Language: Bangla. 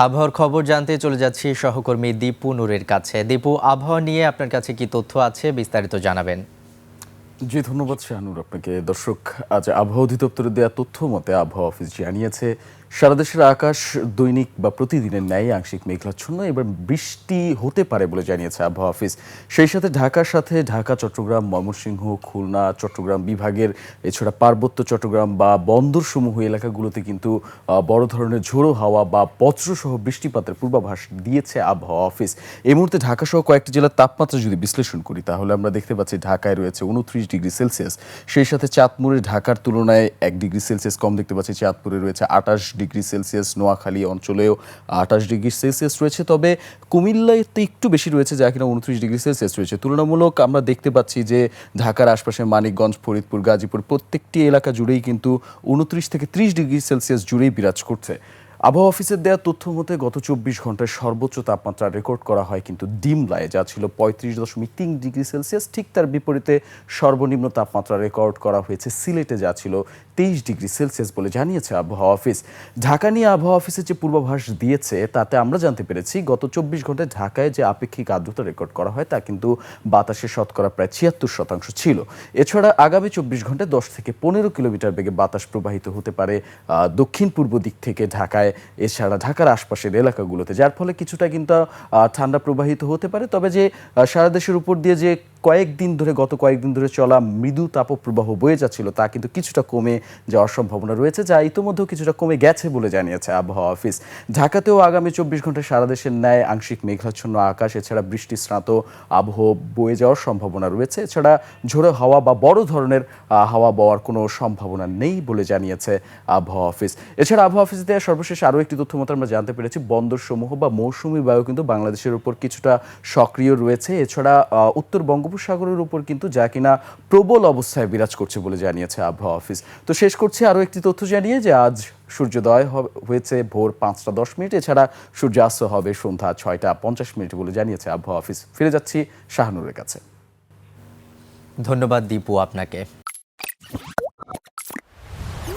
আবহাওয়ার খবর জানতে চলে যাচ্ছি সহকর্মী দীপু নূরের কাছে। দীপু, আবহাওয়া নিয়ে আপনার কাছে কি তথ্য আছে, বিস্তারিত জানাবেন। জি ধন্যবাদ শাহানুর আপনাকে। দর্শক, আজ আবহাওয়া অধিদপ্তরের দেওয়া তথ্য মতে আবহাওয়া অফিস জানিয়েছে সারা দেশের আকাশ দৈনিক বা প্রতিদিনের ন্যায় আংশিক মেঘাচ্ছন্ন, এবার বৃষ্টি হতে পারে বলে জানিয়েছে আবহাওয়া অফিস। সেই সাথে ঢাকার সাথে ঢাকা, চট্টগ্রাম, ময়মনসিংহ, খুলনা, চট্টগ্রাম বিভাগের এছাড়া পার্বত্য চট্টগ্রাম বা বন্দরসমূহ এলাকাগুলোতে কিন্তু বড় ধরনের ঝোড়ো হাওয়া বা বজ্রসহ বৃষ্টিপাতের পূর্বাভাস দিয়েছে আবহাওয়া অফিস। এই মুহূর্তে ঢাকা সহ কয়েকটি জেলার তাপমাত্রা যদি বিশ্লেষণ করি তাহলে আমরা দেখতে পাচ্ছি ঢাকায় রয়েছে 29 ডিগ্রি সেলসিয়াস। সেই সাথে চাঁদপুরে ঢাকার তুলনায় 1 ডিগ্রি সেলসিয়াস কম দেখতে পাচ্ছি, চাঁদপুরে রয়েছে 28 ডিগ্রি সেলসিয়াস, নোয়াখালী অঞ্চলেও 28 ডিগ্রি সেলসিয়াস রয়েছে। তবে কুমিল্লাতে একটু বেশি রয়েছে, যা কিনা 29 ডিগ্রি সেলসিয়াস রয়েছে। তুলনামূলক আমরা দেখতে পাচ্ছি যে ঢাকার আশপাশে মানিকগঞ্জ, ফরিদপুর, গাজীপুর প্রত্যেকটি এলাকা জুড়েই কিন্তু 29 থেকে 30 ডিগ্রি সেলসিয়াস জুড়েই বিরাজ করছে। আবহাওয়া অফিসের দেওয়া তথ্য মতে গত 24 ঘন্টায় সর্বোচ্চ তাপমাত্রা রেকর্ড করা হয় কিন্তু ডিমলায়, যা ছিল 35.3 ডিগ্রি সেলসিয়াস। ঠিক তার বিপরীতে সর্বনিম্ন তাপমাত্রা রেকর্ড করা হয়েছে সিলেটে, যা ছিল 23 ডিগ্রি সেলসিয়াস বলে জানিয়েছে আবহাওয়া অফিস। ঢাকা নিয়ে আবহাওয়া অফিসের যে পূর্বাভাস দিয়েছে তাতে আমরা জানতে পেরেছি গত 24 ঘন্টায় ঢাকায় যে আপেক্ষিক আর্দ্রতা রেকর্ড করা হয় তা কিন্তু বাতাসের শতকরা প্রায় 76% ছিল। এছাড়া আগামী 24 ঘন্টায় 10 থেকে 15 কিলোমিটার বেগে বাতাস প্রবাহিত হতে পারে দক্ষিণ পূর্ব দিক থেকে ঢাকায়, এছাড়া ঢাকার আশপাশের এলাকাগুলোতে, যার ফলে কিছুটা কিন্তু ঠান্ডা প্রবাহিত হতে পারে। তবে যে সারা দেশের উপর দিয়ে যে গত কয়েকদিন ধরে চলা মৃদু তাপপ্রবাহ বয়ে যাচ্ছিল তা কিন্তু কিছুটা কমে যাওয়ার সম্ভাবনা রয়েছে, যা ইতিমধ্যেও কিছুটা কমে গেছে বলে জানিয়েছে আবহাওয়া অফিস। ঢাকাতেও আগামী 24 ঘন্টায় সারা দেশের ন্যায় আংশিক মেঘাচ্ছন্ন আকাশ, এছাড়া বৃষ্টিস্নাত আবহাওয়া বয়ে যাওয়ার সম্ভাবনা রয়েছে। এছাড়া ঝোড়ো হাওয়া বা বড় ধরনের হাওয়া বওয়ার কোনো সম্ভাবনা নেই বলে জানিয়েছে আবহাওয়া অফিস। এছাড়া আবহাওয়া অফিস দেওয়া সর্বশেষ আরও একটি তথ্য মতো আমরা জানতে পেরেছি বন্দরসমূহ বা মৌসুমী বায়ু কিন্তু বাংলাদেশের উপর কিছুটা সক্রিয় রয়েছে। এছাড়া উত্তর বঙ্গোপসাগরের উপর কিন্তু, যা কিনা প্রবল অবস্থায় বিরাজ করছে বলে জানিয়েছে আবহাওয়া অফিস। তো শেষ করছি আরও একটি তথ্য জানিয়ে যে আজ সূর্যোদয় হয়েছে ভোর 5টা 10 মিনিট, এছাড়া সূর্যাস্ত হবে সন্ধ্যা 6টা 50 মিনিট বলে জানিয়েছে আবহাওয়া অফিস। ফিরে যাচ্ছি শাহানুরের কাছে। ধন্যবাদ দীপু আপনাকে।